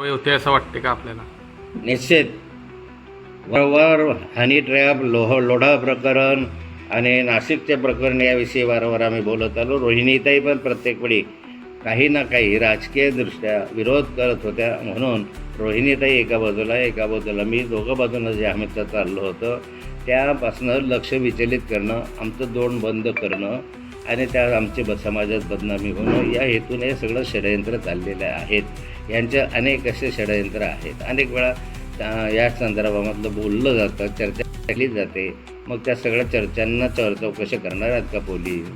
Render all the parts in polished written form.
होते असं वाटते का आपल्याला? निश्चित वारंवार हनी ट्रॅप लोढा प्रकरण आणि नाशिकचे प्रकरण याविषयी वारंवार आम्ही बोलत आलो. रोहिणीताई पण प्रत्येक वेळी काही ना काही राजकीयदृष्ट्या विरोध करत होत्या, म्हणून रोहिणीताई एका बाजूला मी दोघं बाजूनं जे आम्ही चाललो होतं त्यापासनं लक्ष विचलित करणं, आमचं तोंड बंद करणं आणि त्या आमची समाजात बदनामी होणं या हेतूने हे सगळं षडयंत्र चाललेलं आहेत. यांचे अनेक असे षडयंत्र आहेत. अनेक वेळा या संदर्भामधलं बोललं जातं, चर्चा केली जाते. मग त्या सगळ्या चर्चांना चौकशी करणार आहेत का पोलीस?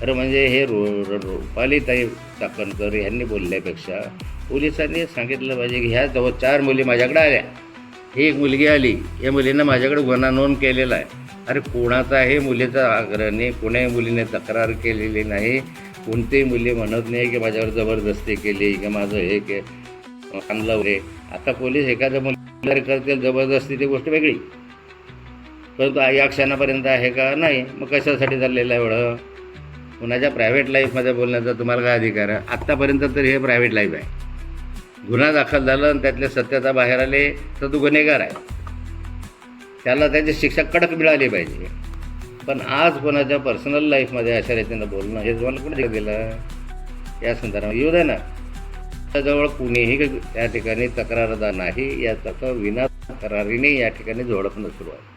खरं म्हणजे हे रुपालीताई चाकणकर यांनी बोलल्यापेक्षा पोलिसांनी सांगितलं पाहिजे की ह्या जवळ 4 मुली माझ्याकडे आल्या, ही एक मुलगी आली, या मुलीनं माझ्याकडे गुन्हा नोंद केलेला आहे. अरे कोणाचा आहे मुलीचा आग्रह नाही, कोणाही मुलीने तक्रार केलेली नाही, कोणतीही मुली म्हणत नाही की माझ्यावर जबरदस्ती केली की माझं हे के आणलं रे. आता पोलीस एखाद्या मुलीला करतील जबरदस्ती ती गोष्ट वेगळी, परंतु या क्षणापर्यंत आहे का? नाही. मग कशासाठी चाललेलं आहे एवढं? कुणाच्या प्रायव्हेट लाईफमध्ये बोलण्याचा तुम्हाला काय अधिकार आहे? आत्तापर्यंत तर हे प्रायव्हेट लाईफ आहे. गुन्हा दाखल झाला आणि त्यातल्या सत्यता बाहेर आले तर तो गुन्हेगार आहे, त्याला त्याची शिक्षा कडक मिळाली पाहिजे. पण आज कोणाच्या पर्सनल लाईफमध्ये अशा रीतीनं बोलणं हे तुम्हाला कुठे दिलं? या संदर्भात येऊ दे ना. त्याजवळ कुणीही त्या ठिकाणी तक्रारदार नाही, या विना तक्रारीने या ठिकाणी झोडपणं सुरू आहे.